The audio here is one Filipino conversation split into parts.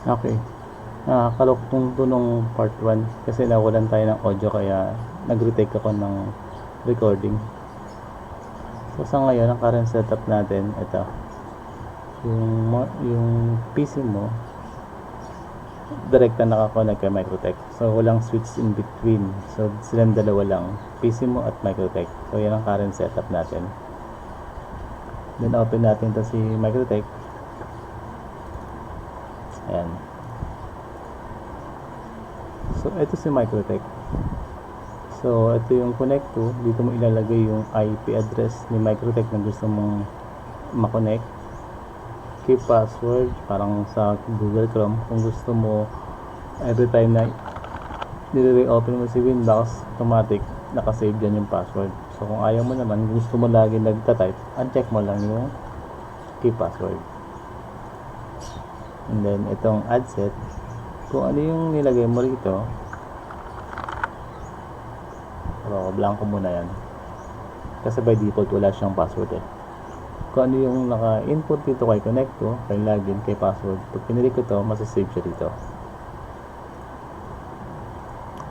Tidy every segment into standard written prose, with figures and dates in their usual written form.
Okay. Nakakalungkot to nung part 1 kasi nawalan tayo ng audio kaya nag-retake ako ng recording. So sa ngayon, ang current setup natin, ito. Yung PC mo, direkta nakakonect kay Mikrotik. So walang switch in between. So silang dalawa lang, PC mo at Mikrotik. So yan ang current setup natin. Then open natin to si Mikrotik. Ayan. So ito si Mikrotik. So ito yung connect to. Dito mo ilalagay yung IP address ni Mikrotik na gusto mong makonect. Keep password, parang sa Google Chrome. Kung gusto mo every time na nire-open mo si Winbox, automatic nakasave dyan yung password. So kung ayaw mo naman, gusto mo lagi nagta-type, uncheck mo lang yung keep password. And then itong add set, kung ano yung nilagay mo rito, pero blanco muna yan kasi by default wala siyang password eh. Kung ano yung naka-input dito kay connect to, kay login, kay password, pag pinili ko to, masasave siya dito.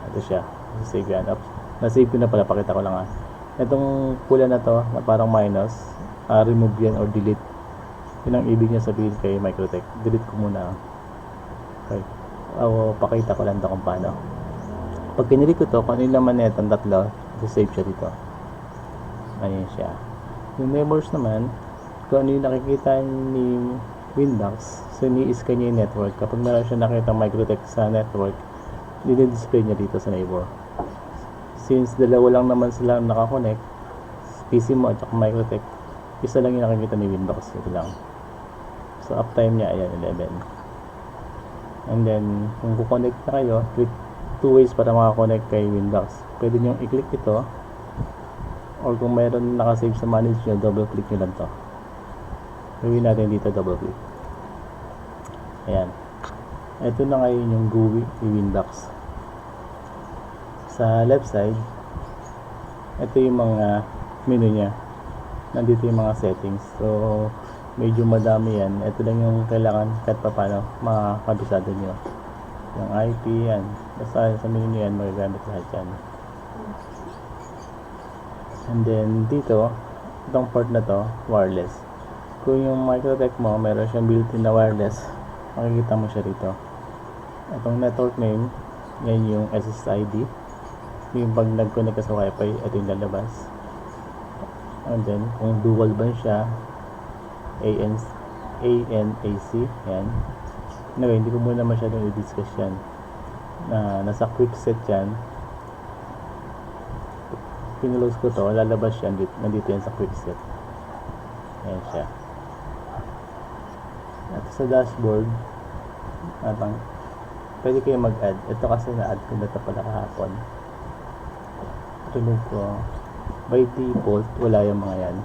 Ito siya, masasave yan. Nasave ko na pala, pakita ko lang itong pula na to na parang minus, remove yan or delete. Yun ang ibig niya sabihin kay Mikrotik. Delete ko muna. Okay. Pakita ko lang ito kung paano. Pag pinili ko to, kung ano yung laman na itong tatlo, save siya dito. Ayan siya. Yung neighbors naman, kung ano yung nakikita ni Winbox, so ni-scan niya yung network. Kapag meron siya nakita Mikrotik sa network, dinidisplay niya dito sa neighbor. Since dalawa lang naman sila nakakonect, PC mo at saka Mikrotik, isa lang yung nakikita ni Winbox. Ito lang. So uptime niya, ayan, 11. And then, kung kukonect na kayo, click 2 ways para makakonect kay Winbox. Pwede nyo i-click ito, or kung mayroon nakasave sa manage nyo, double click nyo lang to. Gawin natin dito, double click. Ayan. Ito na ngayon yung GUI ni Winbox. Sa left side, ito yung mga menu nya. Nandito yung mga settings. So medyo madami yan. Ito lang yung kailangan kahit pa paano makakabisado nyo. Yung IP yan. Basta sa menu nyo yan, magagamit lahat yan. And then dito, itong port na to, wireless. Kung yung Mikrotik mo, meron siyang built-in na wireless, makikita mo siya rito. Itong network name, yan yung SSID. Yung pag nag-connect ka sa wifi, ito yung lalabas. And then, kung dual band siya, ANAC, yan. Anyway, hindi ko muna masyadong i-discuss yan. Nasa quick set yan. Pinulose ko to, lalabas siya, nandito yan sa quick set. Ayan siya. At sa dashboard, pwede kayo mag-add. Ito kasi na-add ko na ito pala kahapon. Remove ko. By default, wala yung mga yan.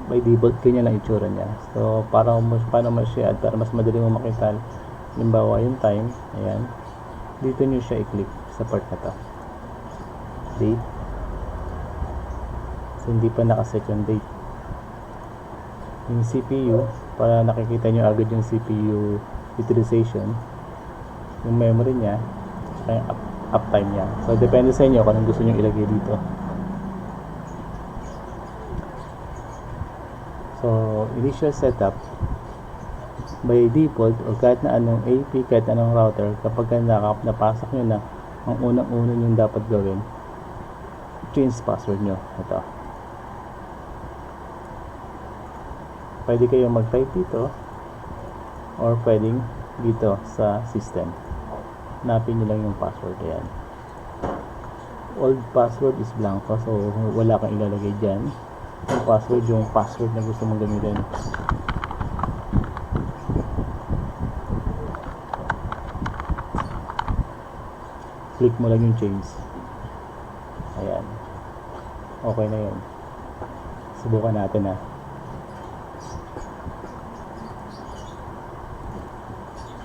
By default, ganyan lang itsura niya. So, paano mo siya add para mas madali mo makita. Halimbawa yung time, ayan. Dito nyo siya i-click sa part na to. Date. So, hindi pa nakaset yung date. Yung CPU, para nakikita nyo agad yung CPU utilization. Yung memory niya, saka yung uptime niya. So, depende sa inyo kung anong gusto nyo ilagay dito. So, initial setup, by default, o kahit na anong AP, kahit anong router, kapag napasok nyo na, ang unang-una nyo dapat gawin, change password nyo. Ito. Pwede kayo mag-type dito, or pwedeng dito sa system. Hanapin nyo lang yung password. Ayan. Old password is blanco, so wala kang ilalagay dyan. Yung password na gusto mong gamitin. Click mo lang yung change. Ayan. Okay na yun. Subukan natin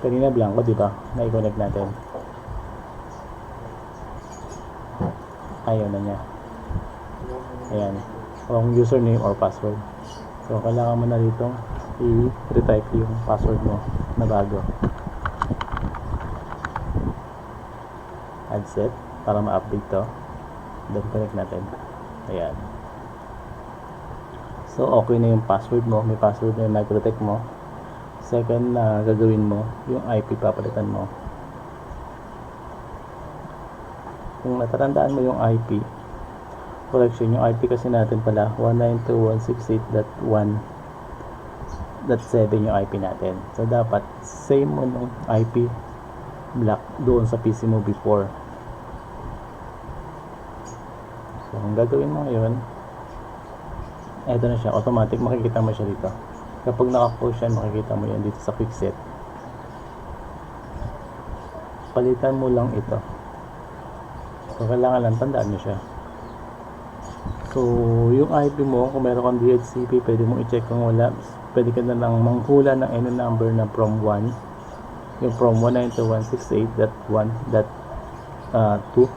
kanina blanco, diba? Na-connect natin. Ayaw na niya. Ayan. Wrong username or password. So, kailangan mo na rito i-retype yung password mo na bago. Add set para ma-update to. Then connect natin. Ayan. So okay na yung password mo. May password na yung Mikrotik mo. Second na gagawin mo, yung IP papalitan mo. Kung natatandaan mo yung IP, correction, yung IP kasi natin pala 192.168.1.7 yung IP natin. So dapat same mo nung IP block doon sa PC mo before. So ang gagawin mo ngayon, eto na siya, automatic makikita mo siya dito. Kapag naka-post yan, makikita mo yan dito sa quick set. Palitan mo lang ito. So kailangan lang tandaan mo siya. So yung IP mo, kung meron kang DHCP, pwede mo i-check kung wala. Pwede ka na lang manghula ng any number na from 1, yung from 192.168.1.2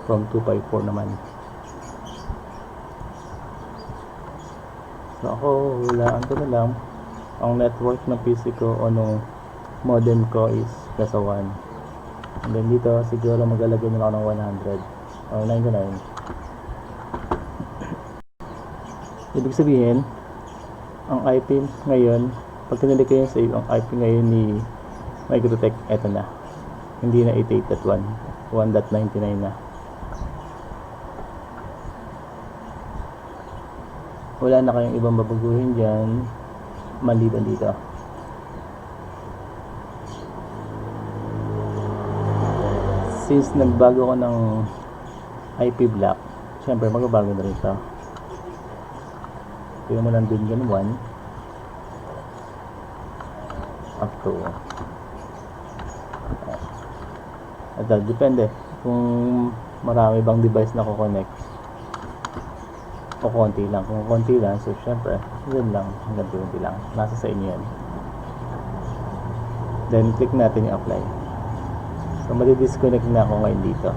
from 254 naman. So ako, hulaan ko na lang. Ang network ng PC ko o nung modem ko is nasa 1. And then dito, siguro maglalagay nila ako ng 100 or 99. Ibig sabihin, ang IP ngayon, pag kinilig ko yung save, ang IP ngayon ni Mikrotik, eto na. Hindi na 88.1, 1.99 na. Wala na kayong ibang babaguhin dyan maliban dito. Since nagbago ko ng IP block, syempre magbabago na rin ito. Kaya mo lang din yan 1 up to ito, depende kung marami bang device na ko-connect o konti lang. Kung konti lang, so syempre yun lang, hanggang 20 lang, nasa sa inyo yan. Then click natin yung apply. So madi-disconnect na ako ngayon dito.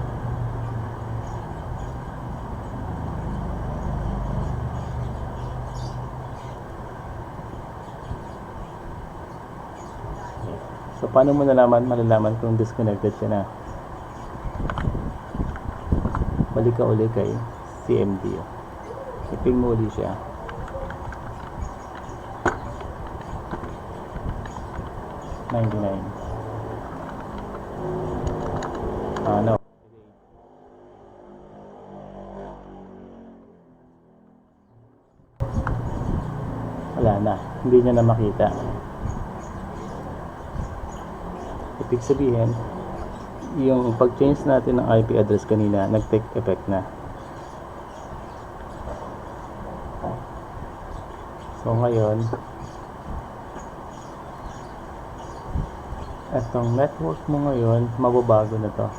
So paano mo malalaman kung disconnected ka na? Balik ka uli kay CMD. I-ping mo uli siya. No. Wala na. Hindi niya na makita. Ibig sabihin, yung pag-change natin ng IP address kanina, nag-take effect na. So ngayon, etong network mo ngayon, mababago na to.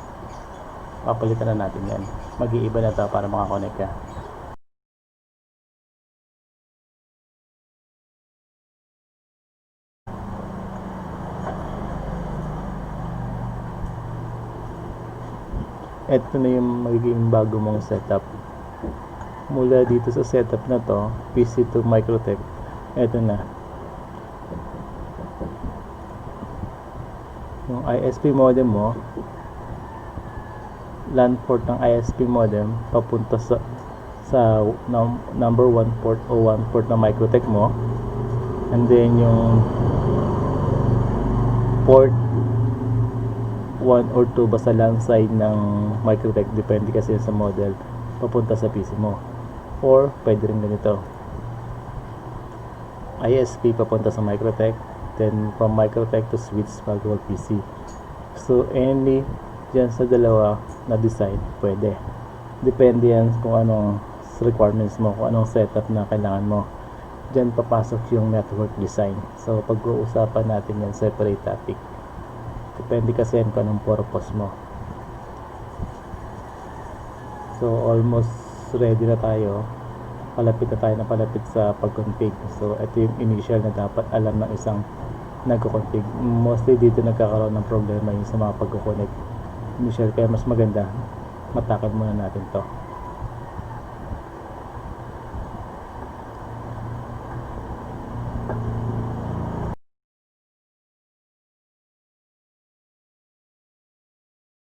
Papalitan na natin yan. Mag-iiba na to para makakonect ka. Ito na yung magiging bago mong setup. Mula dito sa setup na to, PC to Mikrotik, ito na. Yung ISP modem mo, LAN port ng ISP modem papunta sa number 1 port o 1 port ng Mikrotik mo. And then yung port 1 or 2 basta lang side ng Mikrotik, depende kasi sa model, papunta sa PC mo. Or pwede rin ganito, ISP papunta sa Mikrotik, then from Mikrotik to switch bago mag PC. So any dyan sa dalawa na design pwede, depende yan kung anong requirements mo, kung anong setup na kailangan mo. Dyan papasok yung network design. So pag-uusapan natin yan separate topic. Depende kasi yan kung anong purpose mo. So almost ready na tayo. Palapit na tayo na palapit sa pag-config. So ito yung initial na dapat alam ng isang nagko-config. Mostly dito nagkakaroon ng problema yung sa mga pag-connect initial, kaya mas maganda matakad muna natin to.